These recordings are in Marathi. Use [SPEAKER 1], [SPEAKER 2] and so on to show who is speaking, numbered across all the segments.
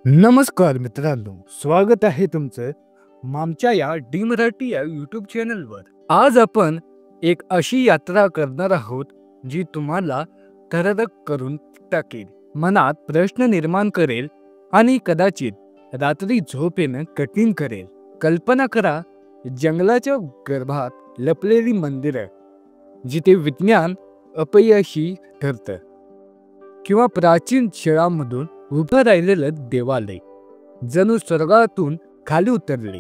[SPEAKER 1] नमस्कार मित्रांनो, स्वागत आहे तुमचं आमच्या या डी मराठी या यूट्यूब चॅनलवर. आज आपण एक अशी यात्रा करणार आहोत जी तुम्हाला थरथर करून टाकेल, मनात प्रश्न निर्माण करेल आणि कदाचित रात्री झोप येणं कठीण करेल. कल्पना करा, जंगलाच्या गर्भात लपलेली मंदिरं जिथे विज्ञान अपयशी ठरतं, किंवा प्राचीन शिळांमधून उभं राहिलेलं देवालय जणू स्वर्गातून खाली उतरले.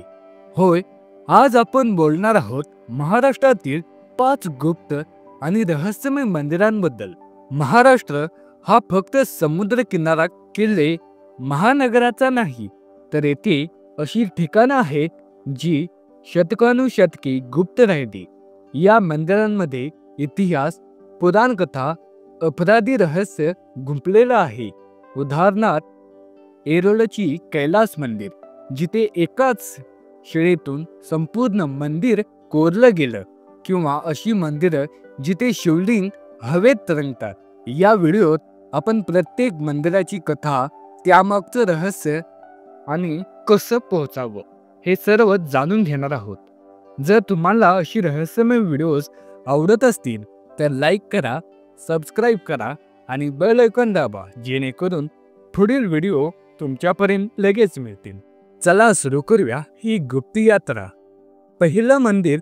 [SPEAKER 1] होय, आज आपण बोलणार आहोत महाराष्ट्रातील 5 गुप्त आणि रहस्यमय मंदिरांबद्दल. महाराष्ट्र हा फक्त समुद्र किनारा, किल्ले, महानगराचा नाही, तर येथे अशी ठिकाणं आहेत जी शतकानुशतके गुप्त राहिली. या मंदिरांमध्ये इतिहास, पुराणकथा, अपराधी रहस्य गुंफलेलं आहे. उदाहरणार्थ, येरोळची कैलास मंदिर, जिथे एकाच शिळेतून संपूर्ण मंदिर कोरलं गेलं, किंवा अशी मंदिरं जिथे शिवलिंग हवेत तरंगतात. या व्हिडिओत आपण प्रत्येक मंदिराची कथा, त्यामागचं रहस्य आणि कसं पोहोचावं हे सर्व जाणून घेणार आहोत. जर तुम्हाला अशी रहस्यमय व्हिडिओज आवडत असतील तर लाईक करा, सबस्क्राईब करा आणि बेल आयकॉन दाबा, जेणेकरून पुढील व्हिडिओ तुमच्यापर्यंत लगेच मिळतील. चला सुरू करूया ही गुप्त यात्रा. पहिलं मंदिर,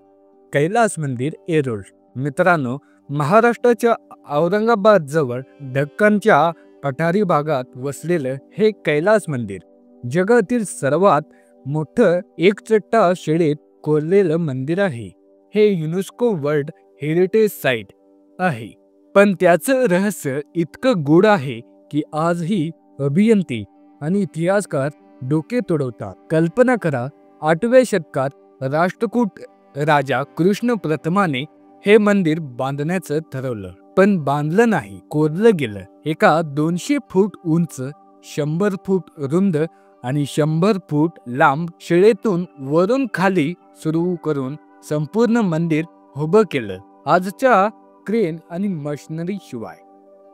[SPEAKER 1] कैलास मंदिर, येरोळ. मित्रांनो, महाराष्ट्राच्या औरंगाबाद जवळ दक्खनच्या पठारी भागात वसलेलं हे कैलास मंदिर जगातील सर्वात मोठं एकचट्टा शिळेत कोरलेलं मंदिर आहे. हे युनेस्को वर्ल्ड हेरिटेज साईट आहे. पण त्याचं रहस्य इतकं गूढ आहे की आजही अभियंते आणि इतिहासकार डोके तोडवतात. कल्पना करा, 8व्या शतकात राष्ट्रकूट राजा कृष्ण प्रथमाने हे मंदिर बांधण्याचं ठरवलं, पण बांधलं नाही, कोरलं गेलं. एका 200 फूट उंच, 100 फूट रुंद आणि 100 फूट लांब शिळेतून वरून खाली सुरू करून संपूर्ण मंदिर उभं केलं, आजच्या क्रेन आणि मशिनरी शिवाय.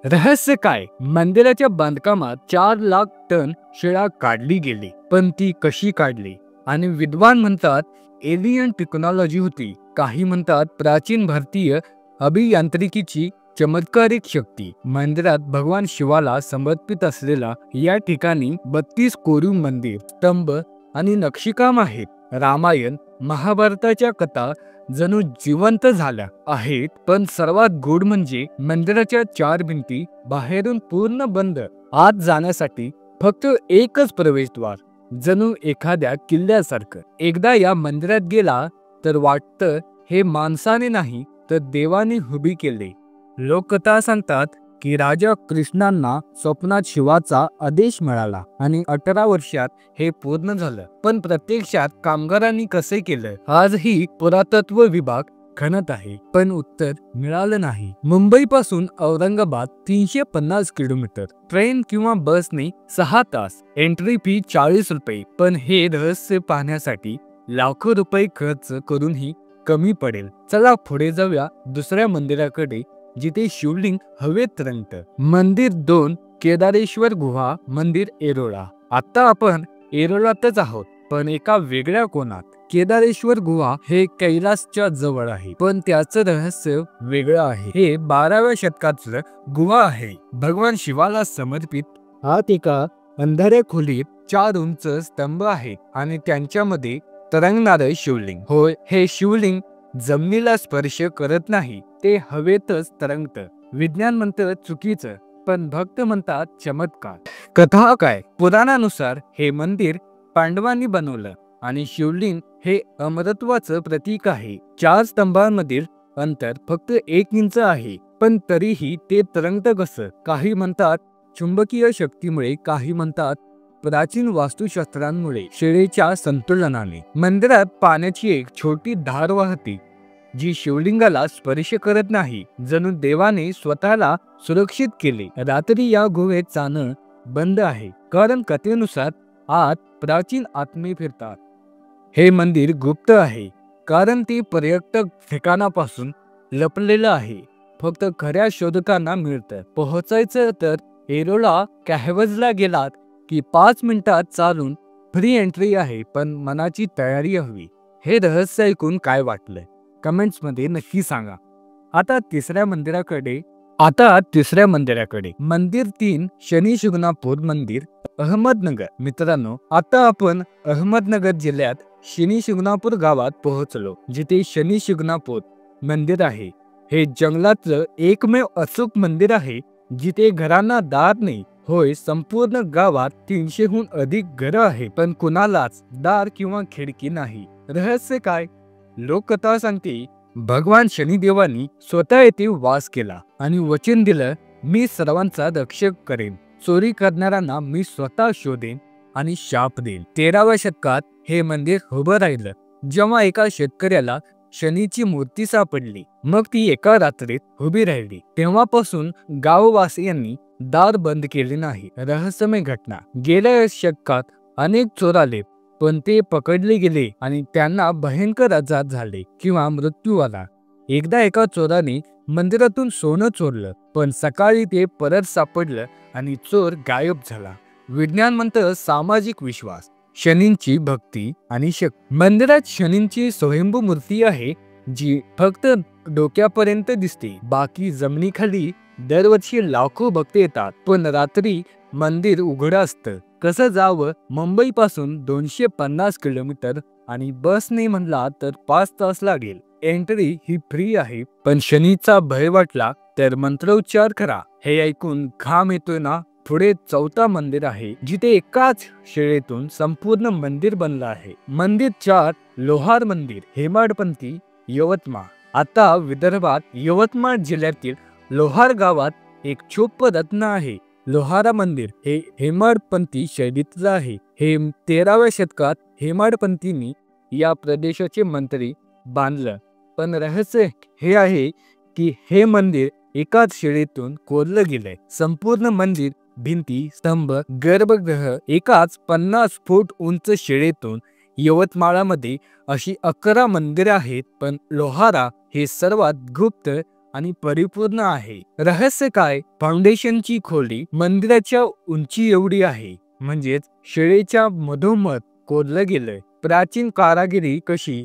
[SPEAKER 1] रहस्य काय? मंदिराच्या बांधकामात 4 लाख टन शिळा काढली गेली, पण ती कशी काढली? आणि विद्वान म्हणतात एलियन टेक्नॉलॉजी होती, काही म्हणतात प्राचीन भारतीय अभियांत्रिकीची चमत्कारिक शक्ती. मंदिरात भगवान शिवाला समर्पित असलेला या ठिकाणी 32 कोरीव मंदिर, स्तंभ आणि नक्षीकाम आहेत. रामायण, महाभारताच्या कथा जणू जिवंत झाल्या आहेत. पण सर्वात गूढ म्हणजे मंदिराच्या 4 भिंती बाहेरून पूर्ण बंद, आत जाण्यासाठी फक्त एकच प्रवेशद्वार, जणू एखाद्या किल्ल्यासारखं. एकदा या मंदिरात गेला तर वाटतं हे माणसाने नाही तर देवाने उभी केले. लोककथा सांगतात की राजा कृष्णांना स्वप्नात शिवाचा आदेश मिळाला आणि 18 वर्षात हे पूर्ण झालं. पण प्रत्यक्षात कामगारांनी कसे केलं? आजही पुरातत्व विभाग खणत आहे, पण उत्तर मिळालं नाही. मुंबई पासून औरंगाबाद 350 किलोमीटर, ट्रेन किंवा बसने 6 तास, एंट्री फी 40 रुपये. पण हे रहस्य पाहण्यासाठी लाखो रुपये खर्च करूनही कमी पडेल. चला पुढे जाऊया दुसऱ्या मंदिराकडे, जिथे शिवलिंग हवेत तरंगतं. मंदिर 2, केदारेश्वर गुहा मंदिर, येरोळा. आता आपण येरोळातच आहोत, पण एका वेगळ्या कोणात. केदारेश्वर गुहा हे कैलासच्या जवळ आहे, पण त्याचं रहस्य वेगळं आहे. हे 12व्या शतकातलं गुहा आहे, भगवान शिवाला समर्पित. आत एका अंधाऱ्या खोलीत 4 उंच स्तंभ आहेत आणि त्यांच्यामध्ये तरंगणारं शिवलिंग. होय, हे शिवलिंग जमिनीला स्पर्श करत नाही, ते हवेतच तरंगतं. विज्ञान म्हणतं चुकीचं, पण भक्त म्हणतात चमत्कार. कथा काय? पुराणानुसार हे मंदिर पांडवांनी बनवलं आणि शिवलिंग हे अमरत्वाचं प्रतीक आहे. 4 स्तंभांमधील अंतर फक्त 1 इंच आहे, पण तरीही ते तरंगतं कसं? काही म्हणतात चुंबकीय शक्तीमुळे, काही म्हणतात प्राचीन वास्तुशास्त्रांमुळे, शिळेच्या संतुलनाने. मंदिरात पाण्याची एक छोटी धार वाहते, जी शिवलिंगाला स्पर्श करत नाही, जणू देवाने स्वतःला सुरक्षित केले. रात्री या गुहेत जाणं बंद आहे, कारण कथेनुसार आत प्राचीन आत्मे फिरतात. हे मंदिर गुप्त आहे, कारण ते पर्यटक ठिकाणापासून लपलेलं आहे. फक्त खऱ्या शोधकांना मिळतं. पोहोचायचं तर येरोळा कॅव्हजला गेलात की 5 मिनिटात चालून फ्री एंट्री आहे, पण मनाची तयारी हवी. हे रहस्य ऐकून काय वाटलंय कमेंट्समध्ये नक्की सांगा. आता तिसऱ्या मंदिराकडे मंदिर 3 शनी शिंगणापूर मंदिर, अहमदनगर. मित्रांनो, आता आपण अहमदनगर जिल्ह्यात शनी शिंगणापूर गावात पोहोचलो, जिथे शनी शिंगणापूर मंदिर आहे. हे जंगलातलं एकमेव अचूक मंदिर आहे जिथे घरांना दार नाही. होय, संपूर्ण गावात 300हून अधिक घरं आहे, पण कुणालाच दार किंवा खिडकी नाही. रहस्य काय? लोककथा सांगते, भगवान शनिदेवानी स्वतः येथे वास केला आणि वचन दिलं, मी सर्वांचा रक्षक करेन, चोरी करणाऱ्यांना मी स्वतः शोधेन आणि शाप देईन. 13व्या शतकात हे मंदिर उभं राहिलं, जेव्हा एका शेतकऱ्याला शनीची मूर्ती सापडली. मग ती एका रात्रीत उभी राहिली. तेव्हापासून गाववासियांनी दार बंद केले नाही. रहस्यमय घटना. गेल्या शतकात अनेक चोर आले, पण ते पकडले गेले आणि त्यांना भयंकर आजार झाले किंवा मृत्यू आला. एकदा एका चोराने मंदिरातून सोनं चोरलं, पण सकाळी ते परत सापडलं आणि चोर गायब झाला. विज्ञान म्हणतं सामाजिक विश्वास, शनींची भक्ती आणि शक्ती. मंदिरात शनींची स्वयंभू मूर्ती आहे, जी फक्त डोक्यापर्यंत दिसते. बाकी जमिनीखाली दरवर्षी लाखो भक्त येतात, पण रात्री मंदिर उघडं असतं. कसं जावं? मुंबई पासून 250 किलोमीटर आणि बसने म्हणला तर 5 तास लागेल. एंट्री ही फ्री आहे, पण शनीचा भय वाटला तर मंत्रोच्चार करा. हे ऐकून घाम येतोय ना? पुढे 4था मंदिर आहे, जिथे एकाच शिळेतून संपूर्ण मंदिर बनलं आहे. मंदिर 4 लोहार मंदिर, हेमाडपंथी, यवतमाळ. आता विदर्भात यवतमाळ जिल्ह्यातील लोहार गावात एक छोप रत्न आहे. लोहारा मंदिर हे हेमाडपंथी शैलीतलं आहे. हे 13व्या शतकात हेमाडपंथींनी या प्रदेशाचे मंत्री बांधलं. पण रहस्य हे आहे की हे मंदिर एकाच शिळेतून कोरलं गेलंय. संपूर्ण मंदिर, भिंती, स्तंभ, गर्भगृह एकाच 50 फूट उंच शिळेतून. यवतमाळामध्ये अशी 11 मंदिरे आहेत, पण लोहारा हे सर्वात गुप्त आणि परिपूर्ण आहे. रहस्य काय? फाउंडेशनची खोली मंदिराच्या उंची एवढी आहे, म्हणजेच शिळेच्या मधोमध कोरलं गेलंय. प्राचीन कारागिरी कशी?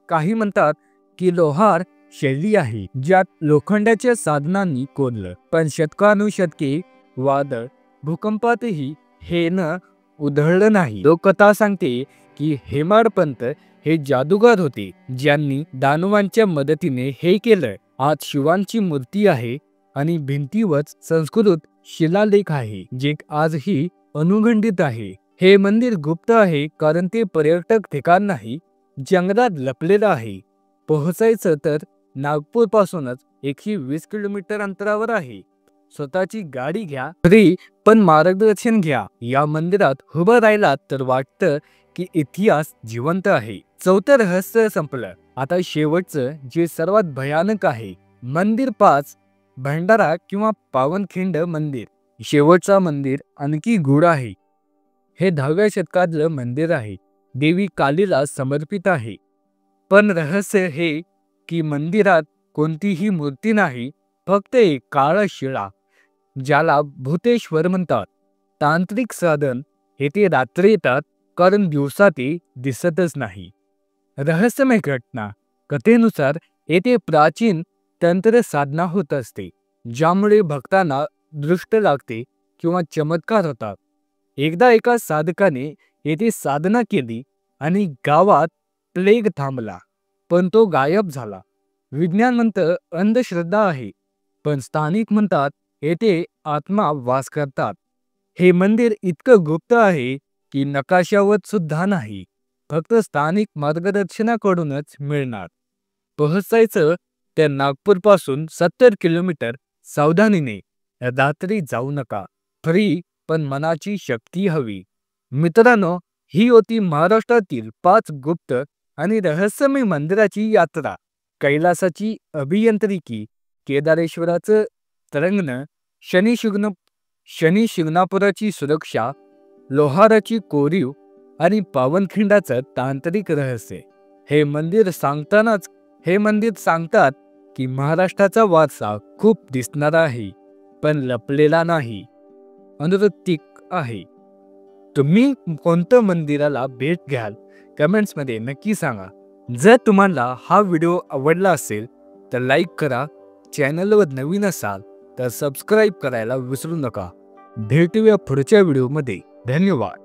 [SPEAKER 1] काही म्हणतात की लोहार शैली आहे, ज्यात लोखंडाच्या साधनांनी कोरलं. पण शतकानुशतके वादळ, भूकंपातही हे न उधळलं नाही. लोककथा सांगते की हेमाडपंत हे जादूगार होते, ज्यांनी दानवांच्या मदतीने हे केलं. आज शिवांची मूर्ती आहे आणि भिंतीवर संस्कृत शिलालेख आहे, जे आजही अनुखंडित आहे. हे मंदिर गुप्त आहे कारण ते पर्यटक ठिकाण नाही, जंगलात लपलेलं आहे. पोहोचायचं तर नागपूर पासूनच 120 किलोमीटर अंतरावर आहे. स्वतःची गाडी घ्या, फ्री, पण मार्गदर्शन घ्या. या मंदिरात उभं राहिलात तर वाटतं की इतिहास जिवंत आहे. 4थं रहस्य संपलं. आता शेवटचं, जे सर्वात भयानक आहे. मंदिर 5 भंडारा किंवा पावनखिंड मंदिर. शेवटचा मंदिर आणखी गूढ आहे. हे 10व्या शतकातलं मंदिर आहे. देवी कालीला समर्पित आहे. पण रहस्य हे की मंदिरात कोणतीही मूर्ती नाही, फक्त एक काळा शिळा, ज्याला भूतेश्वर म्हणतात. तांत्रिक साधन येथे रात्री येतात कारण दिवसा ते दिसतच नाही. रहस्यमय घटना. कथेनुसार येथे प्राचीन तंत्र साधना होत असते, ज्यामुळे भक्तांना दृष्ट लागते किंवा चमत्कार होतात. एकदा एका साधकाने येथे साधना केली आणि गावात प्लेग थांबला, पण तो गायब झाला. विज्ञान म्हणतं अंधश्रद्धा आहे, पण स्थानिक म्हणतात येथे आत्मा वास करतात. हे मंदिर इतकं गुप्त आहे की नकाशावर सुद्धा नाही, फक्त स्थानिक मार्गदर्शनाकडूनच मिळणार. पोहोचायचं तर नागपूर पासून 70 किलोमीटर. सावधानीने, रात्री जाऊ नका. फ्री, पण मनाची शक्ती हवी. मित्रांनो, ही होती महाराष्ट्रातील 5 गुप्त आणि रहस्यमय मंदिराची यात्रा. कैलासाची अभियांत्रिकी, केदारेश्वराचं तरंगण, शनी शिंगणापुराची सुरक्षा, लोहाराची कोरीव आणि पावनखिंडाचं तांत्रिक रहस्य. हे मंदिर सांगतात की महाराष्ट्राचा वारसा खूप दिसणारा आहे, पण लपलेला नाही, अनृतिक आहे. तुम्ही कोणत्या मंदिराला भेट द्याल कमेंट्समध्ये नक्की सांगा. जर तुम्हाला हा व्हिडिओ आवडला असेल तर लाईक करा. चॅनलवर नवीन असाल तर सबस्क्राईब करायला विसरू नका. भेटूया पुढच्या व्हिडिओमध्ये. धन्यवाद.